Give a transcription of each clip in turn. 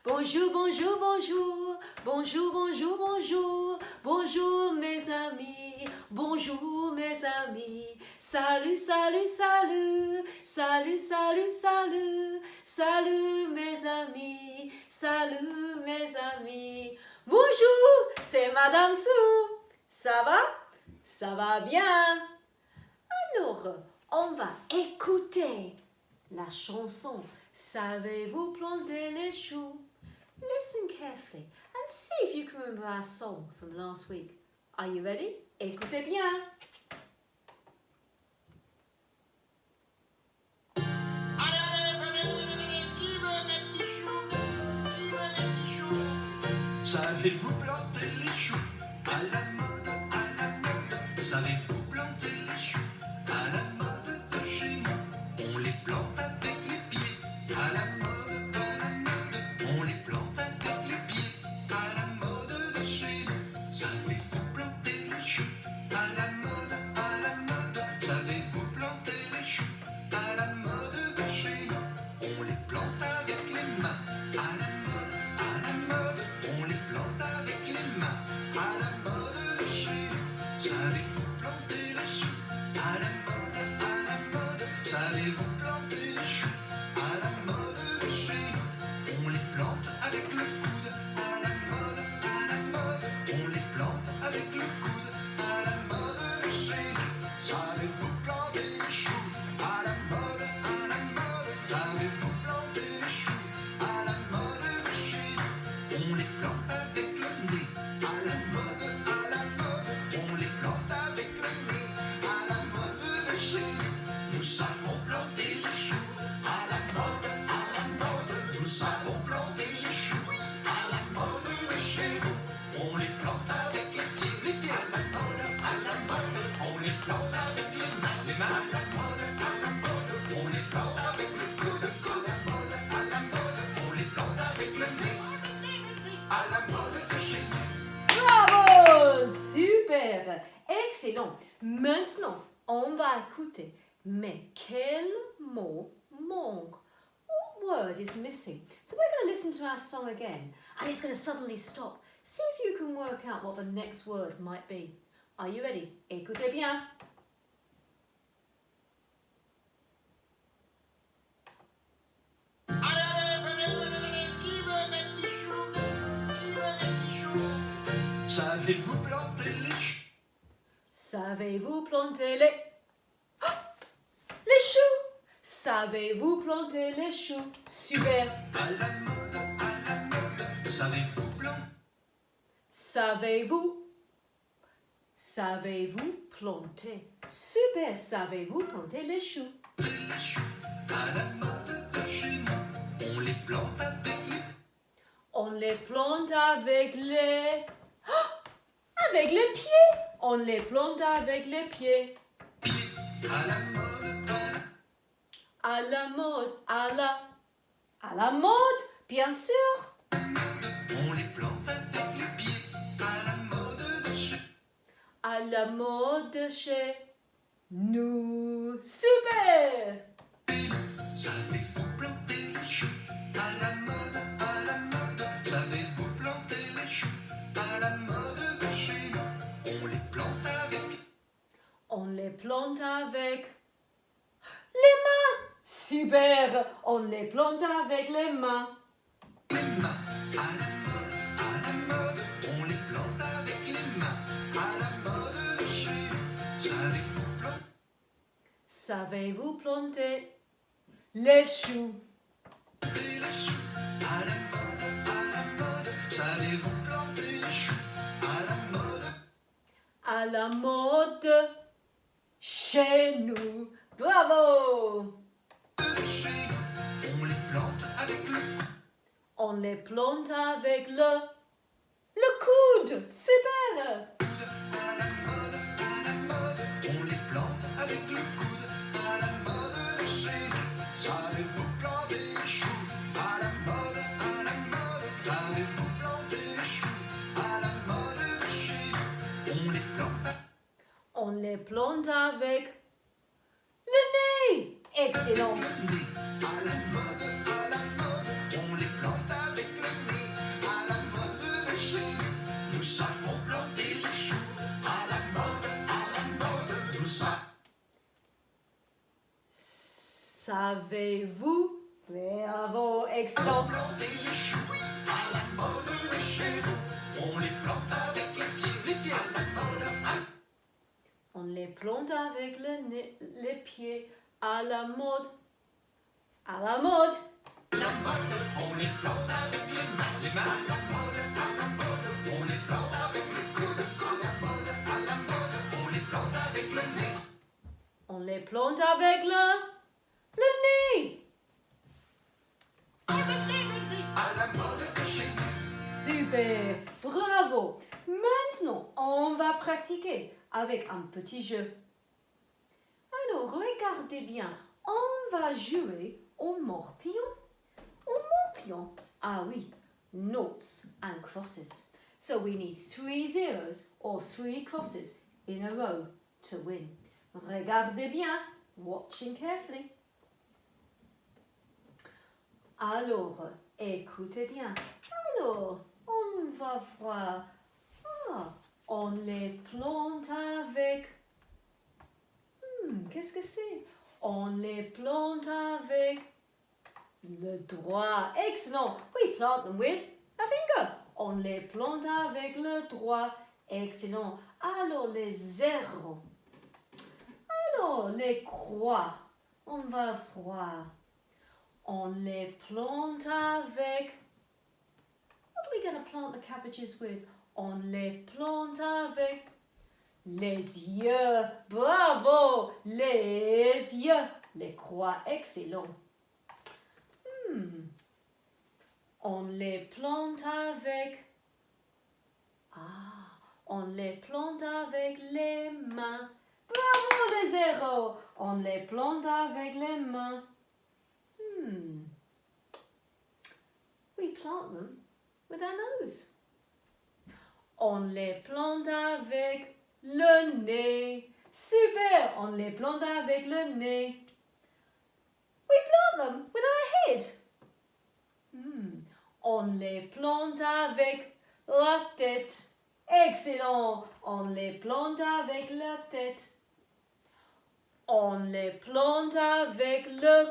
Bonjour, bonjour, bonjour. Bonjour, bonjour, bonjour. Bonjour mes amis. Bonjour mes amis. Salut, salut, salut. Salut, salut, salut. Salut mes amis. Salut mes amis. Bonjour, c'est Madame Sou. Ça va? Ça va bien. Alors, on va écouter la chanson Savez-vous planter les choux? Listen carefully and see if you can remember our song from last week. Are you ready? Écoutez bien. Savez-vous planter les choux à la mode, à la mode? Savez-vous planter les choux à la mode de chez nous? On les plante avec les pieds à la mode, à la mode. On les plante avec les pieds à la mode de chez nous. Savez-vous planter les choux à la mode, à la mode? Savez-vous planter les choux à la mode de chez nous? On les plante avec les mains à la mode, à la mode. On les plante avec les mains à la mode de chez nous. Savez-vous planter les choux à la mode, à la mode? Savez-vous planter les choux à la mode de chez nous? On les plante avec le coude à la mode, à la mode. On les plante avec le coude à la mode de chez nous. Savez-vous planter les choux à la mode, à la mode? Savez-vous planter les choux à la mode de chez nous? On les plante avec le nez à la mode, à la mode. On les plante avec le nez à la mode de chez nous. Nous savons planter les choux à la mode, à la mode. Nous savons planter les choux à la mode de chez nous. On les plante avec les pieds à la mode, à la mode. On les plante avec les mains à la mode, à la mode. On les plante avec le coude à la mode, à la mode. On les plante avec le nez à la mode de chez nous. Bravo! Super! Excellent! Maintenant, on va écouter. Mais quel mot manque? What word is missing? So we're going to listen to our song again, and it's going to suddenly stop. See if you can work out what the next word might be. Are you ready? Écoutez bien. Allez, venez, qui veut mes petits choux? Qui veut mes petits choux? Savez-vous planter les choux? Savez-vous planter les choux? Savez-vous planter les choux? Super! À la mode, à la mode. Savez-vous planter? Savez-vous planter? Super! Savez-vous planter les choux? Les choux à la mode de chez nous. On les plante avec les On les plante avec les... avec les pieds! On les plante avec les pieds. pieds. À la mode, À la mode, à la mode, bien sûr! on les plante avec les pieds. À la mode de chez À la mode chez nous. Super! Savez-vous planter les choux à la mode, à la mode? Savez-vous planter les choux à la mode de chez nous? On les plante avec On les plante avec les mains. Super! On les plante avec les mains. les mains. À la mode, à la mode. On les plante avec les mains. À la mode de chez nous. Savez-vous planter Savez-vous planter les choux? les choux à la mode, à la mode? Savez-vous planter les choux à la mode? À la mode chez nous. Bravo! On les plante avec le On les plante avec le coude. Super! à la mode, à la mode. On les plante avec le coude à la mode de chez nous. Savez-vous planter les choux à la mode, à la mode? Savez-vous planter les choux à la mode de chez nous? On les plante On les plante avec le nez. Excellent. avec le nez à la mode, à la mode. On les plante avec le Savez-vous? Bravo, excellent. Planter les choux à la mode de chez nous. On les plante avec les pieds à la mode. On les plante avec les pieds à la mode. À la mode. La mode, on les plante avec les mains à la mode, à la mode. On les plante avec le coude à la mode, à la mode. On les plante avec le nez. On les plante avec le nez. À la mode de chez nous. Super, bravo. Maintenant, on va pratiquer avec un petit jeu. Alors, regardez bien. On va jouer au morpion. Au morpion. Ah oui, noughts and crosses. So we need 3 zeros or 3 crosses in a row to win. Regardez bien, watching carefully. Alors, écoutez bien. Alors, on va voir. Ah, on les plante avec. Qu'est-ce que c'est? On les plante avec le droit. Excellent. We plant them with a finger. On les plante avec le droit. Excellent. Alors, les zéros. Alors, les croix. On va voir. On les plante avec. What are we going to plant the cabbages with? On les plante avec les yeux. Bravo! Les yeux. Les croix, excellent. On les plante avec. On les plante avec les mains. Bravo les zéros. On les plante avec les mains. We plant them with our nose. On les plante avec le nez. Super! On les plante avec le nez. We plant them with our head. On les plante avec la tête. Excellent! On les plante avec la tête. On les plante avec le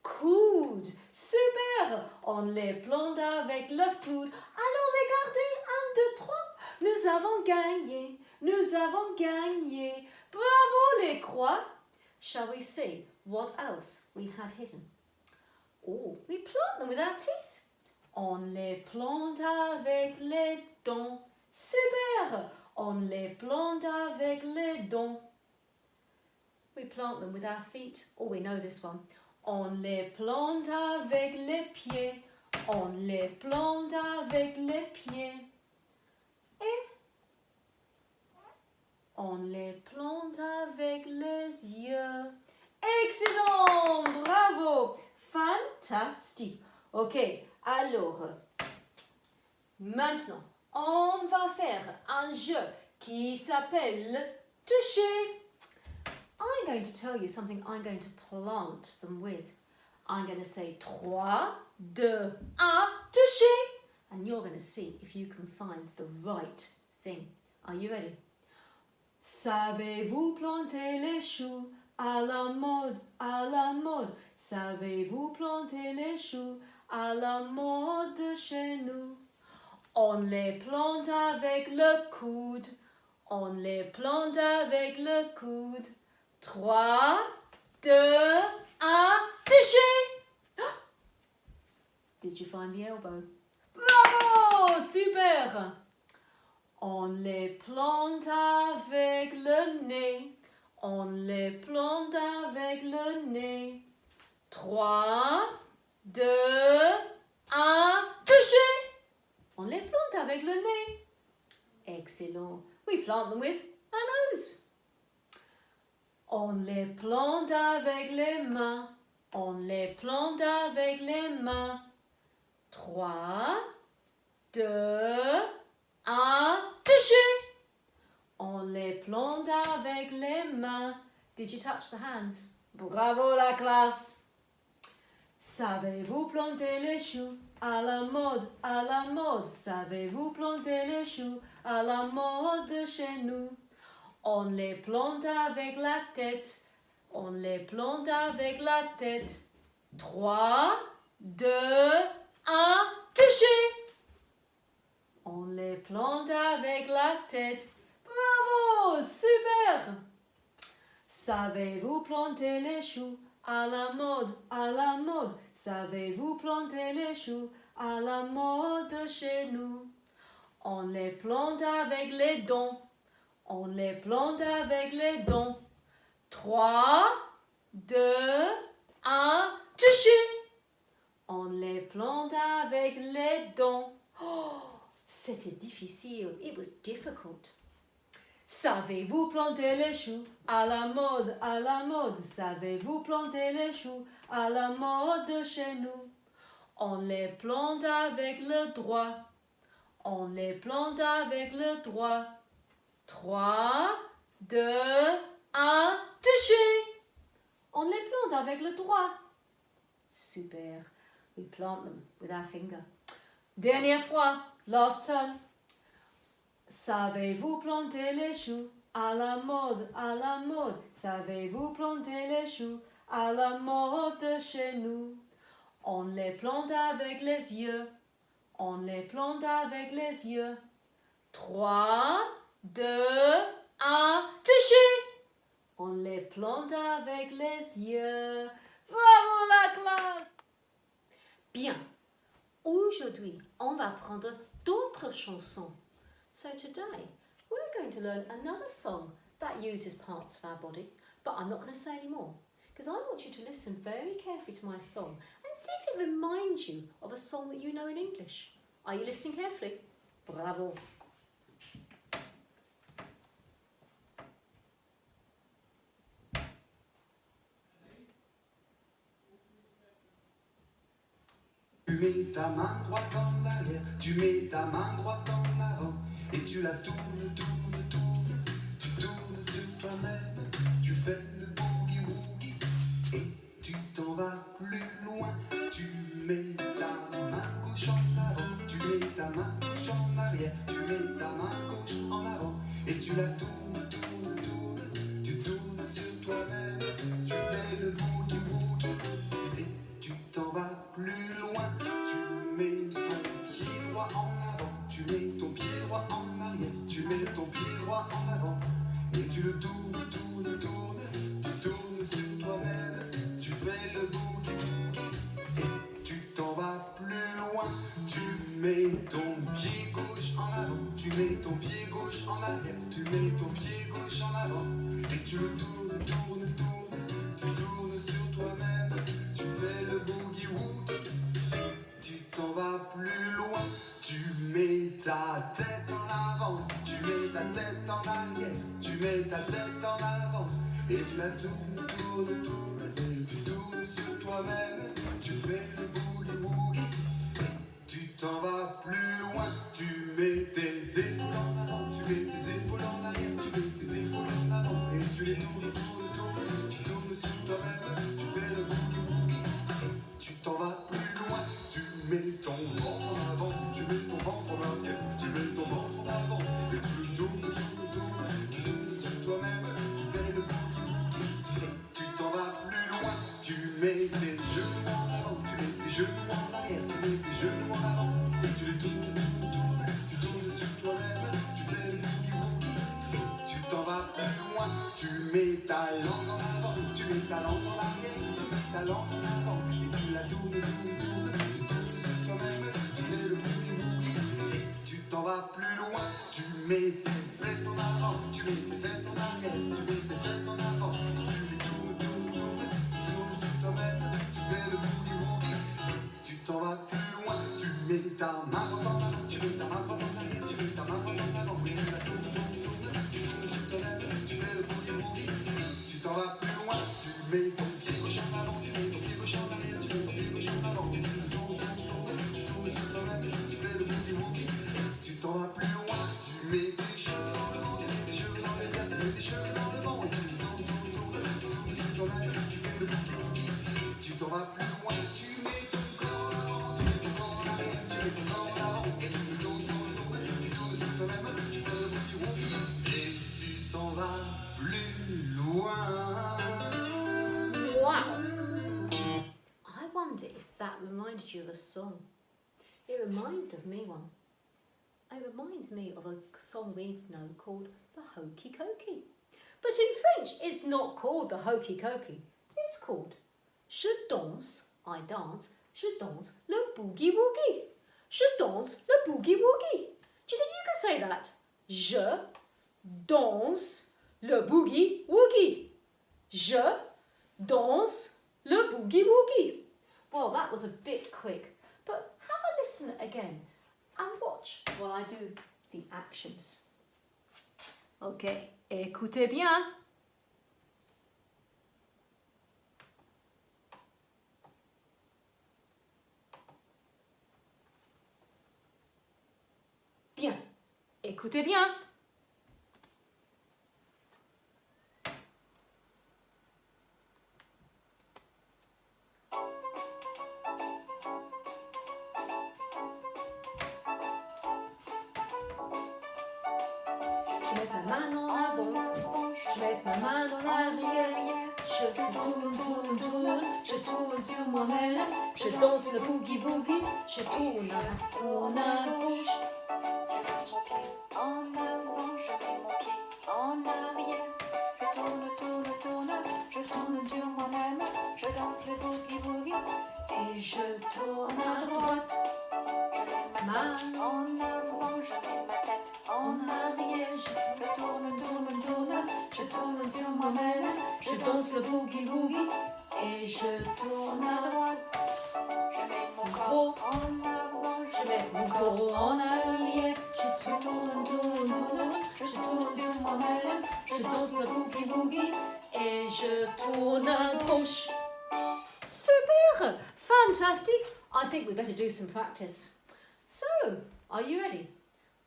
coude. Super! On les plante avec le coude. Alors regardez, 1, 2, 3. Nous avons gagné. Nous avons gagné. Bravo les croix. Shall we see what else we had hidden? Oh, we plant them with our teeth. On les plante avec les dents. Super! On les plante avec les dents. We plant them with our feet. Oh, we know this one. On les plante avec les pieds. On les plante avec les pieds. Et on les plante avec les yeux. Excellent! Bravo! Fantastique! Ok, alors, maintenant, on va faire un jeu qui s'appelle toucher. I'm going to tell you something I'm going to plant them with. I'm going to say 3, 2, 1, toucher. And you're going to see if you can find the right thing. Are you ready? Savez-vous planter les choux à la mode, à la mode? Savez-vous planter les choux à la mode de chez nous? On les plante avec le coude. On les plante avec le coude. 3, 2, 1, toucher! Did you find the elbow? Bravo! Super! On les plante avec le nez. On les plante avec le nez. 3, 2, 1, toucher! On les plante avec le nez. Excellent. We plant them with our nose. On les plante avec les mains. On les plante avec les mains. 3, 2, 1, toucher! On les plante avec les mains. Did you touch the hands? Bravo la classe! Savez-vous planter les choux à la mode, à la mode? Savez-vous planter les choux à la mode de chez nous? On les plante avec la tête. On les plante avec la tête. 3, 2, 1, touchez! On les plante avec la tête. Bravo, super! Savez-vous planter les choux à la mode, à la mode? Savez-vous planter les choux à la mode chez nous? On les plante avec les dents. On les plante avec les dents. 3, 2, 1, touchez! On les plante avec les dents. Oh, c'était difficile. It was difficult. Savez-vous planter les choux à la mode, à la mode? Savez-vous planter les choux à la mode chez nous? On les plante avec le droit. On les plante avec le droit. 3, 2, 1, touchez! On les plante avec le droit. Super. We plant them with our finger. Dernière fois, last time. Savez-vous planter les choux à la mode, à la mode? Savez-vous planter les choux à la mode chez nous? On les plante avec les yeux. On les plante avec les yeux. 3, 2, 1, touchez! On les plante avec les yeux. Bravo la classe! Bien. Aujourd'hui, on va prendre d'autres chansons. So today, we're going to learn another song that uses parts of our body, but I'm not going to say any more, because I want you to listen very carefully to my song and see if it reminds you of a song that you know in English. Are you listening carefully? Bravo! Tu mets ta main droite en arrière, tu mets ta main droite en avant, et tu la tournes, tournes, tournes, tu tournes sur toi-même, tu fais le boogie-woogie, et tu t'en vas plus loin, tu mets ta main gauche en avant, tu mets ta main gauche en arrière, tu mets ta main gauche en avant, et tu la tournes, tournes, tournes, tu tournes sur toi-même, tu fais le boogie-woogie, et tu t'en vas plus loin, tu mets ton pied droit en avant, tu mets ton pied droit en arrière, tu mets ton pied droit en avant, et tu le tournes, tournes, tournes, tu tournes sur toi-même, tu fais le boogie-woogie, et tu t'en vas plus loin, tu mets ton pied gauche en avant, tu mets ton pied gauche en arrière, tu mets ton pied gauche en avant, et tu le tournes, tournes, tournes, tu tournes sur toi-même, tu fais le boogie-woogie, tu t'en vas plus loin, tu mets ta tête en avant, tu mets ta tête en arrière, tu mets ta tête en avant, et tu la tournes, tournes, tournes, tu tournes sur toi-même, tu fais le boogie-woogie, tu t'en vas plus loin, tu mets tes épaules en avant, tu mets tes épaules en arrière, tu mets tes épaules en avant, et tu les tournes, tournes, tournes, tu tournes sur toi-même, tu fais le boogie-woogie, tu t'en vas plus loin, tu mets ton ventre en avant, tu mets ton ventre en arrière, tu mets ton ventre en avant, et tu le tournes, tournes, tournes, tu tournes sur toi-même, tu fais le boogie-woogie, tu t'en vas plus loin, tu mets tes genoux en avant, tu mets tes genoux en arrière, tu mets tes genoux en avant, et tu les tournes, tournes, tournes, tu tournes sur toi-même, tu fais le boogie-woogie, tu t'en vas plus loin, tu mets ta langue en avant, tu mets ta langue en arrière, tu mets ta langue en avant, et tu la tournes, tournes, tournes, tu tournes sur toi-même, tu fais le boogie-woogie, et tu t'en vas plus loin, tu mets tes fesses en avant, tu mets tes fesses en arrière, tu mets tes fesses en avant, et tu les tournes, tournes, tournes, tu tournes sur toi-même, tu fais le boogie-woogie, et tu t'en vas plus loin, tu mets ta main droite en avant, tu mets ta main droite en arrière, tu mets ta main droite en avant, et tu la tournes, tournes, tournes, tu tournes sur toi-même, tu fais le boogie-woogie, et tu t'en vas plus loin, tu mets ton pied gauche en avant, tu mets ton pied gauche en arrière, tu mets ton pied gauche en avant, et tu la tournes, tournes, tournes, tu tournes sur toi-même, tu fais le boogie-woogie, et tu t'en vas plus loin, tu mets tes cheveux dans le vent, tu mets tes cheveux dans les airs, tu mets tes cheveux dans le vent, et tu les tournes, tournes, tournes, tu tournes sur toi-même, tu fais le boogie-woogie, et tu t'en vas plus loin, tu mets ton corps en avant, tu mets ton corps en arrière, tu mets ton corps en avant, et tu le tournes, tournes, tournes, tu tournes sur toi-même, tu fais le boogie-woogie, et tu t'en vas plus loin. wonder if that reminded you of a song. It reminded me one. It reminds me of a song we know called the Hokey Cokey. But in French, it's not called the Hokey Cokey. It's called Je danse, I dance, je danse le boogie woogie. Je danse le boogie woogie. Do you think you can say that? Je danse le boogie woogie. Je danse le boogie woogie. Well, that was a bit quick, but have a listen again and watch while I do the actions. Ok, écoutez bien. Bien, écoutez bien. Je mets ma main en avant, je mets ma main en arrière, je tourne, tourne, tourne, je tourne sur moi-même, je danse le boogie boogie, je tourne à gauche. En avant, je mets mon pied en arrière. Je tourne, tourne, tourne, je tourne sur moi-même. Je danse le boogie boogie Et je tourne à droite, je mets ma tête en avant, je mets ma tête en arrière. je tourne, tourne, tourne, je tourne sur moi-même, je danse le boogie boogie, et je tourne à droite. Je mets mon corps en avant, Je mets mon corps en arrière, je tourne, tourne, tourne, je tourne sur moi-même, je danse le boogie boogie et je tourne à gauche. Super! Fantastic! I think we better do some practice. So, are you ready?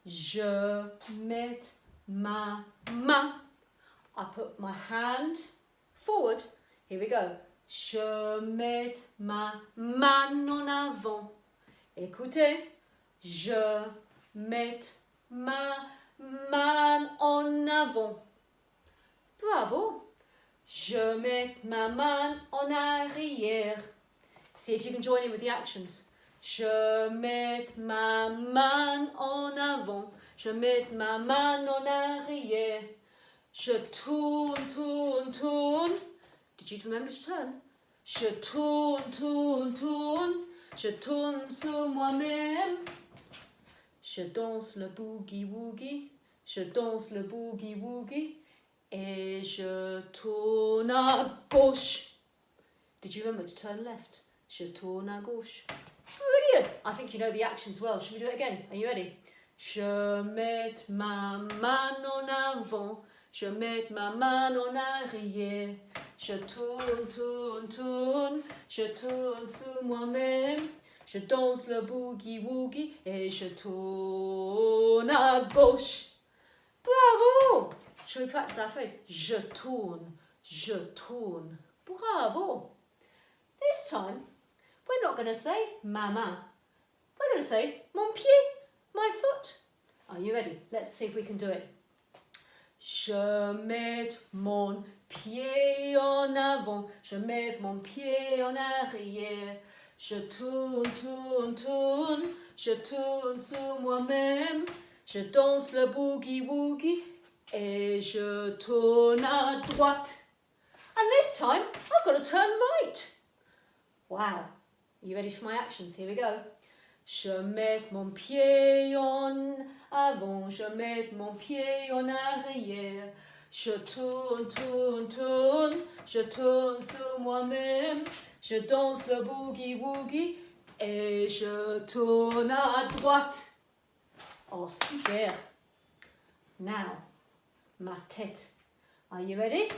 Je mets ma main. I put my hand forward. Here we go. Je mets ma main en avant. Écoutez, je mets ma main en avant. Bravo. Je mets ma main en arrière. See if you can join in with the actions. Je mets ma main en avant. Je mets ma main en arrière. Je tourne, tourne, tourne. Did you remember to turn? Je tourne, tourne, tourne. Je tourne sur moi-même. Je danse le boogie woogie. Je danse le boogie woogie. Et je tourne à gauche. Did you remember to turn left? Je tourne à gauche. Brilliant! I think you know the actions well. Should we do it again? Are you ready? Je mets ma main en avant. Je mets ma main en arrière. Je tourne, tourne, tourne. Je tourne sur moi-même. Je danse le boogie woogie. Et je tourne à gauche. Bravo! Shall we practice our phrase? Je tourne, je tourne. Bravo! This time, we're not going to say ma main. We're going to say mon pied, my foot. Are you ready? Let's see if we can do it. Je mets mon pied en avant. Je mets mon pied en arrière. Je tourne, tourne, tourne. Je tourne sur moi-même. Je danse le boogie woogie. Et je tourne à droite. And this time, I've got to turn right. Wow. Are you ready for my actions? Here we go. Je mets mon pied en avant. Je mets mon pied en arrière. Je tourne, tourne, tourne. Je tourne sur moi-même. Je danse le boogie woogie. Et je tourne à droite. Oh, super. Now, ma tête. Are you ready?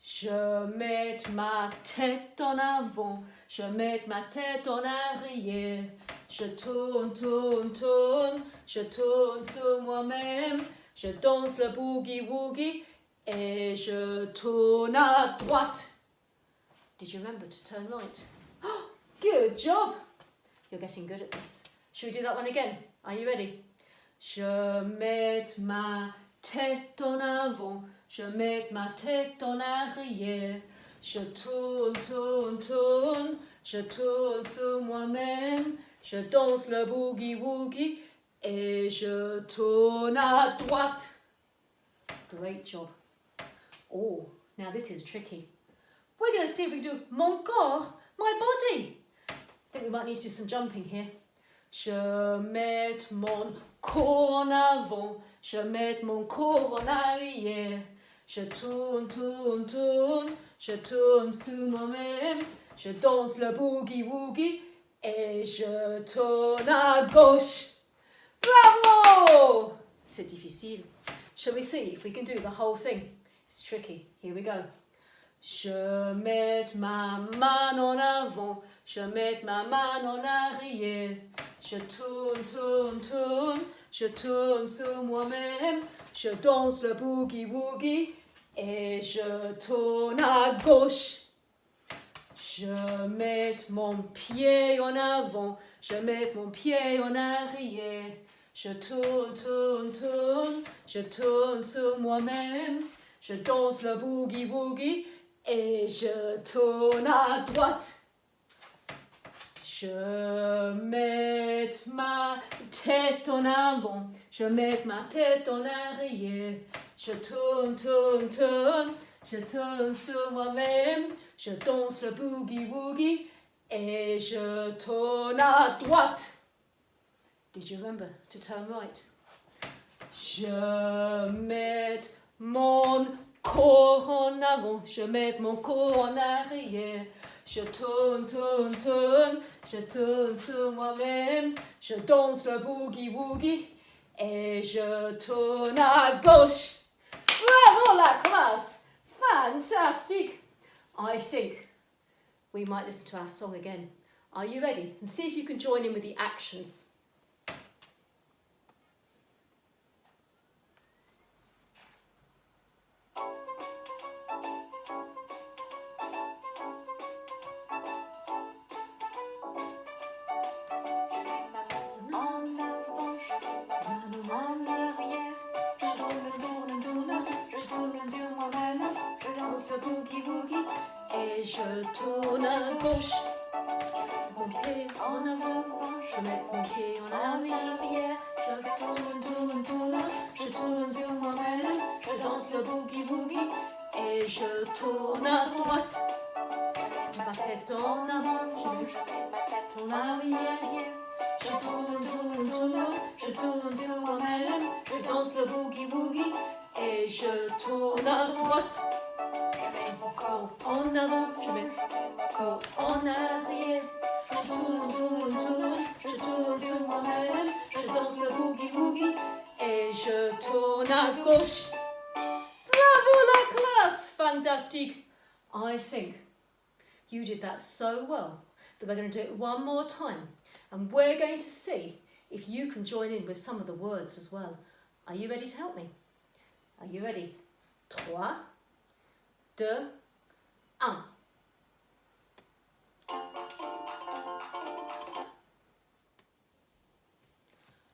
Je mets ma tête en avant. Je mets ma tête en arrière. Je tourne, tourne, tourne. Je tourne sur moi-même. Je danse le boogie woogie. Et je tourne à droite. Did you remember to turn right? Oh, good job. You're getting good at this. Should we do that one again? Are you ready? Je mets ma tête en avant, je mets ma tête en arrière. Je tourne, tourne, tourne, je tourne sur moi-même, je danse le boogie-woogie et je tourne à droite. Great job. Oh, now this is tricky. We're going to see if we do mon corps, my body. I think we might need to do some jumping here. Je mets mon corps en avant, je mets mon corps en arrière. Je tourne, tourne, tourne, je tourne sur moi-même, je danse le boogie-woogie et je tourne à gauche. Bravo! C'est difficile. Shall we see if we can do the whole thing? It's tricky. Here we go. Je mets ma main en avant, je mets ma main en arrière. Je tourne, tourne, tourne, je tourne sur moi-même, je danse le boogie-woogie et je tourne à gauche. Je mets mon pied en avant, je mets mon pied en arrière. Je tourne, tourne, tourne, je tourne sur moi-même, je danse le boogie-woogie et je tourne à droite. Je mets ma tête en avant, je mets ma tête en arrière. Je tourne, tourne, tourne, je tourne sur moi-même, je danse le boogie-woogie et je tourne à droite. Did you remember to turn right? Je mets mon corps en avant, je mets mon corps en arrière. Je tourne, tourne, tourne, je tourne sur moi-même, je danse le boogie-woogie et je tourne à gauche. Bravo la classe! Fantastic! I think we might listen to our song again. Are you ready? And see if you can join in with the actions. Et je tourne à gauche. Mon pied en avant, je mets mon pied en arrière. Je tourne, tourne, tourne, je tourne sur moi-même. Je danse le boogie-woogie et je tourne à droite. Ma tête en avant, je mets ma tête en arrière. Je tourne, tourne, tourne, je tourne sur moi-même. Je danse le boogie-woogie et je tourne à droite. Mon corps en avant, je mets mon corps en arrière. Je tourne, tourne, tourne, je tourne sur moi-même. Je danse le boogie-woogie et je tourne à gauche. Bravo la classe! Fantastic! I think you did that so well that we're going to do it one more time. And we're going to see if you can join in with some of the words as well. Are you ready to help me? Are you ready? 3, 2, 1.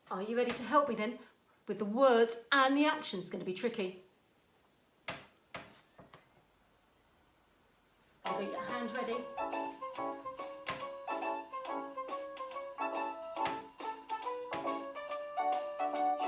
Are you ready to help me then with the words and the actions? It's going to be tricky. Have you got your hand ready?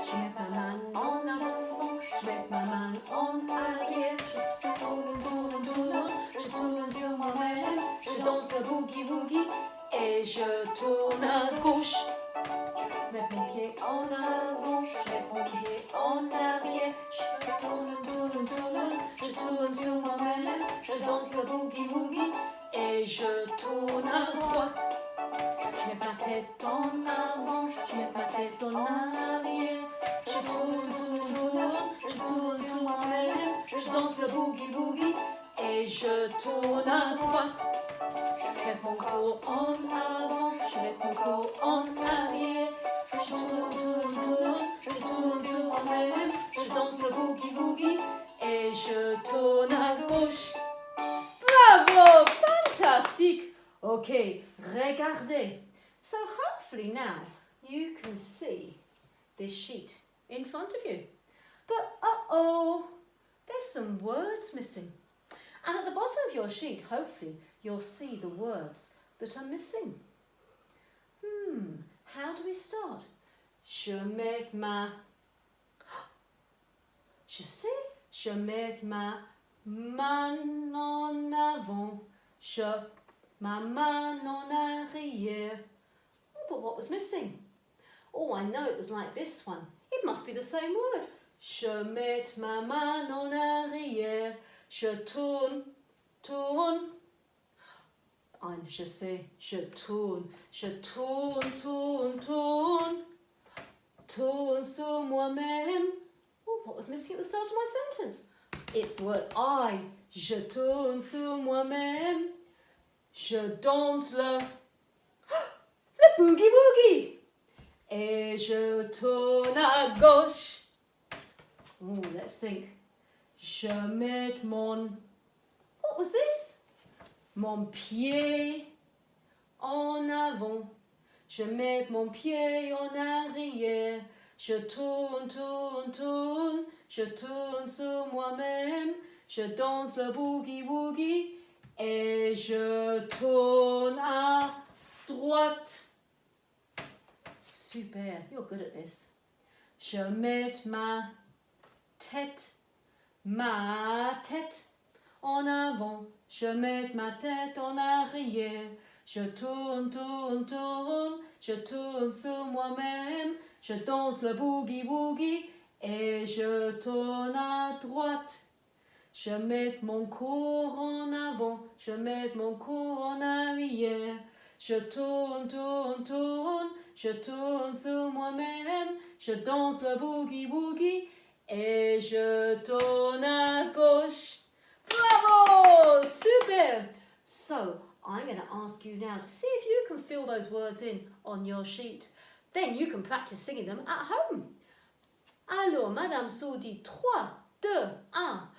Je mets ma main en avant, je mets ma main en arrière. Je tourne, tourne, tourne, je tourne sur moi-même. Je danse le boogie-woogie et je tourne à gauche. Je mets mon pied en avant, je mets mon pied en arrière. Je tourne, tourne, tourne, je tourne sur moi-même. Je danse le boogie-woogie et je tourne à droite. Je mets ma tête en avant, je mets ma tête en arrière. Je tourne, tourne, tourne, je tourne sur moi-même. Je danse le boogie-woogie et je tourne à droite. Je mets mon corps en avant, je mets mon corps en arrière. Je tourne, tourne, tourne, je tourne sur moi-même. Je danse le boogie-woogie et je tourne à gauche. Bravo! Fantastique! Okay, regardez. So hopefully now you can see this sheet in front of you. But uh-oh, there's some words missing. And at the bottom of your sheet, hopefully, you'll see the words that I'm missing. How do we start? Je mets ma... Je sais, je mets ma main en avant, ma main en arrière. Oh, but what was missing? Oh, I know it was like this one. It must be the same word. Je mets ma main en arrière, je tourne. Je sais, je tourne sur moi-même. Oh, what was missing at the start of my sentence? It's the word I. Je tourne sur moi-même. Je danse le boogie-woogie. Et je tourne à gauche. Oh, let's think. Je mets mon... What was this? Mon pied en avant. Je mets mon pied en arrière. Je tourne. Je tourne sur moi-même. Je danse le boogie-woogie. Et je tourne à droite. Super, you're good at this. Je mets ma tête en avant. Je mets ma tête en arrière. Je tourne. Je tourne sur moi-même. Je danse le boogie-woogie. Et je tourne à droite. Je mets mon corps en avant. Je mets mon corps en arrière. Je tourne. Je tourne sur moi-même. Je danse le boogie-woogie. Et je tourne à gauche. Bravo! Super! So, I'm going to ask you now to see if you can fill those words in on your sheet. Then you can practice singing them at home. Alors, Madame Saul dit 3, 2, 1.